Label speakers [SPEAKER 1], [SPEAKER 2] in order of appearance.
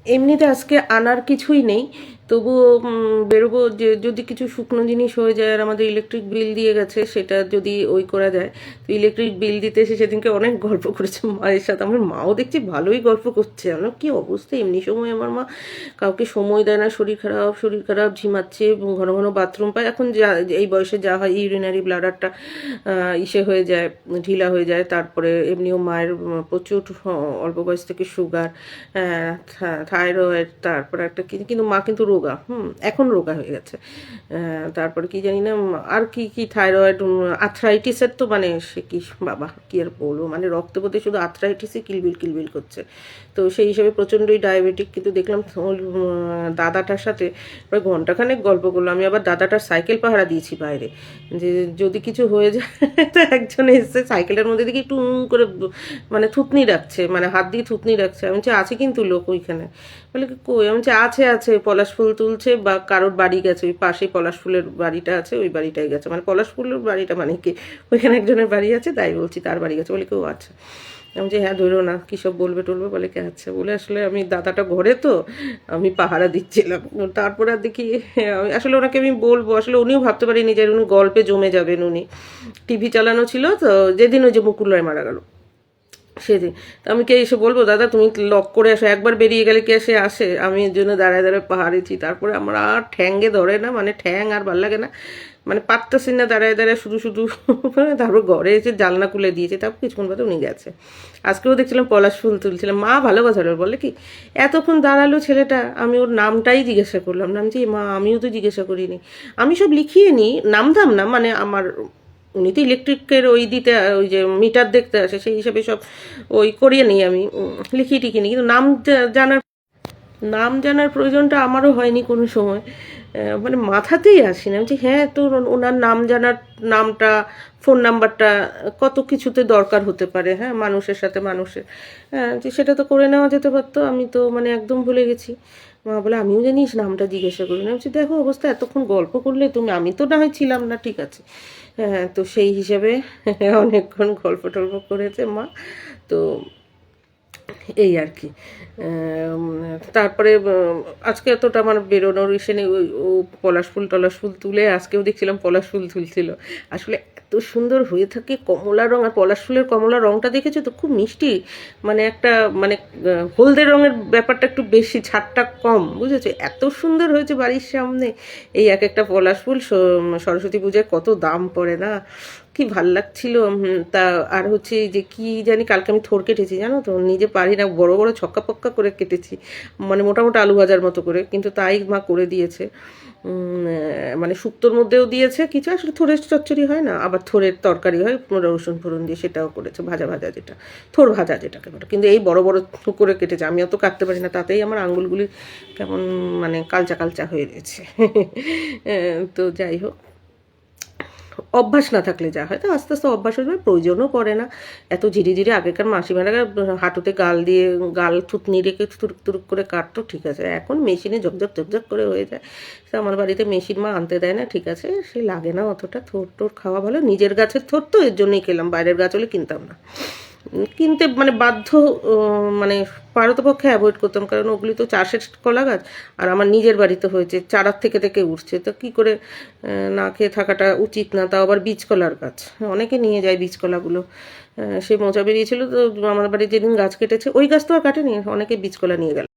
[SPEAKER 1] এমনিতে আজকে আনার কিছুই নেই, তবুও বেরোবো, যে যদি কিছু শুকনো জিনিস হয়ে যায়। আর আমাদের ইলেকট্রিক বিল দিয়ে গেছে, সেটা যদি ওই করা যায়। তো ইলেকট্রিক বিল দিতে এসে সেদিনকে অনেক গল্প করেছে মায়ের সাথে। আমার মাও দেখছি ভালোই গল্প করছে। আমার কি অবস্থা, এমনি সময় আমার মা কাউকে সময় দেয় না, শরীর খারাপ ঝিমাচ্ছে এবং ঘন ঘন বাথরুম পায়। এখন যা এই বয়সে যা হয়, ইউরিনারি ব্লাডারটা ইসে হয়ে যায়, ঢিলা হয়ে যায়। তারপরে এমনিও মায়ের প্রচুর অল্প বয়স থেকে সুগার, থাইরয়েড, তারপরে একটা কি, কিন্তু মা কিন্তু রোগা, এখন রোগা হয়ে গেছে। তারপরে কি জানি না আর কি কি থাইরয়েড, আর্থ্রাইটিসের তো মানে সে কি বাবা কি আর বলবো, মানে রক্ত পথে শুধু আর্থ্রাইটিসই কিলবিল কিলবিল করছে। তো সেই হিসাবে প্রচণ্ডই ডায়াবেটিক। কিন্তু দেখলাম ওর দাদাটার সাথে প্রায় ঘন্টাখানেক গল্প করলো। আমি আবার দাদাটার সাইকেল পাহারা দিয়েছি বাইরে, যে যদি কিছু হয়ে যায়। তো একজন এসছে সাইকেলের মধ্যে দেখি একটু করে মানে থুতনি রাখছে, মানে হাত দিয়ে থুতনি রাখছে। আমি বলছি আছে কিন্তু লোক ওইখানে, বলে কি কই, আমি বলছি আছে পলাশ ফুল তুলছে বা কারোর বাড়ি গেছে, ওই পাশেই পলাশ ফুলের বাড়িটা আছে, ওই বাড়িটাই গেছে। মানে পলাশ ফুলের বাড়িটা মানে কি, ওইখানে একজনের বাড়ি আছে, তাই বলছি তার বাড়ি গেছে। বলে কেউ আছে, আমি যে হ্যাঁ ধরো না, কী সব বলবে টলবে, বলে কে আচ্ছা বলে। আসলে আমি দাদাটা ঘরে তো আমি পাহারা দিচ্ছিলাম। তারপরে আর দেখি আসলে ওনাকে আমি বলবো, আসলে উনিও ভাবতে পারিনি যে উনি গল্পে জমে যাবেন। উনি টিভি চালানো ছিল তো, যেদিন ওই যে মুকুল রায় মারা গেল সেদিন। তো আমি কে এসে বলবো দাদা তুমি লক করে আসো, একবার বেরিয়ে গেলে কে এসে আসে। আমি এর জন্য দাঁড়ায় দাঁড়ায় পাহাড়েছি। তারপরে আমার আর ঠ্যাঙ্গে ধরে না, মানে ঠ্যাং আর ভাল লাগে না, মানে পারতেছি না দাঁড়ায় দাঁড়ায় শুধু শুধু। তারপর ঘরে এসে জানলা খুলে দিয়েছে, তারপর কিছুক্ষণ বাদে উনি গেছে। আজকেও দেখছিলাম পলাশ ফুল তুলছিলাম। মা ভালো কথা বলে কি, এতক্ষণ দাঁড়ালো ছেলেটা, আমি ওর নামটাই জিজ্ঞাসা করলাম। নাম যে মা আমিও তো জিজ্ঞাসা করিনি, আমি সব লিখিয়ে নিই, নাম ধাম না, মানে আমার উনি তো ইলেকট্রিকের ওই দিতে, ওই যে মিটার দেখতে আসে, সেই হিসাবে সব ওই করিয়ে নিই আমি, লিখিয়ে টিখিনি। কিন্তু জানার নাম জানার প্রয়োজনটা আমারও হয়নি কোনো সময়, মানে মাথাতেই আসি না। আমি বলছি হ্যাঁ, তো ওনার নাম জানার, নামটা, ফোন নাম্বারটা, কত কিছুতে দরকার হতে পারে, হ্যাঁ মানুষের সাথে মানুষের, হ্যাঁ যে সেটা তো করে নেওয়া যেতে পারতো। আমি তো মানে একদম ভুলে গেছি। মা বলে আমিও জানিস নামটা জিজ্ঞাসা করি না। বলছি দেখো অবস্থা, এতক্ষণ গল্প করলে তুমি, আমি তো না হয় ছিলাম না, ঠিক আছে, হ্যাঁ। তো সেই হিসেবে অনেকক্ষণ গল্প টল্প করেছে মা। তো এই আর কি। তারপরে আজকে এতটা আমার বেরোনোর ইসে নেই। ও পলাশ ফুল টলাশ ফুল তুলে, আজকেও দেখছিলাম পলাশ ফুল তুলছিল। আসলে এত সুন্দর হয়ে থাকে কমলা রঙ, আর পলাশ ফুলের কমলা রঙটা দেখেছো তো, খুব মিষ্টি, মানে একটা মানে হলদে রঙের ব্যাপারটা একটু বেশি, ছাড়টা কম, বুঝেছো? এত সুন্দর হয়েছে বাড়ির সামনে। এই এক একটা পলাশ ফুল সরস্বতী পূজায় কত দাম পড়ে না, কি ভাল লাগছিল। তা আর হচ্ছে যে কি জানি, কালকে আমি থোড় কেটেছি জানো তো, নিজে পারি না, বড় বড় ছক্কা পক্কা করে কেটেছি, মানে মোটামুটি আলু ভাজার মতো করে, কিন্তু তাই মা করে দিয়েছে। মানে শুক্তোর মধ্যেও দিয়েছে কিছু, আসলে থোড়ের চচ্চড়ি হয় না, আবার থোড়ের তরকারি হয় রসুন ফোড়ন দিয়ে, সেটাও করেছে, ভাজা ভাজা যেটা, থোড় ভাজা যেটাকে বলে। কিন্তু এই বড় বড় করে কেটেছে, আমি অত কাটতে পারি না, তাতেই আমার আঙুলগুলি কেমন মানে কালচা কালচা হয়ে রয়েছে। তো যাই হোক, অভ্যাস না থাকলে যা হয়, তো আস্তে আস্তে অভ্যাস হয়ে যাবে, প্রয়োজনও পড়ে না এত ধীরে ধীরে। আগেকার মাসিমারা হাঁটুতে গাল দিয়ে, গাল থুতনি রেখে তুরুক তুরুক করে কাটতো, ঠিক আছে। এখন মেশিনে ঝকঝক ঝকঝক করে হয়ে যায়। তো আমার বাড়িতে মেশিন মা আনতে দেয় না, ঠিক আছে, সে লাগে না অতটা। থোর টোর খাওয়া ভালো, নিজের গাছের থোর তো, এর জন্যই খেলাম, বাইরের গাছ হলে কিনতাম না, কিনতে মানে বাধ্য, মানে পারতপক্ষে অ্যাভয়েড করতাম, কারণ ওগুলি তো চাষের কলা গাছ, আর আমার নিজের বাড়িতে হয়েছে, চারার থেকে থেকে উঠছে, তো কী করে না খেয়ে থাকাটা উচিত না। তাও আবার বীজকলার গাছ, অনেকে নিয়ে যায় বীজকলাগুলো। সে মোচা বেরিয়েছিল তো, আমার বাড়ি যেদিন গাছ কেটেছে, ওই গাছ তো আর কাটেনি, অনেকে বীজকলা নিয়ে গেল।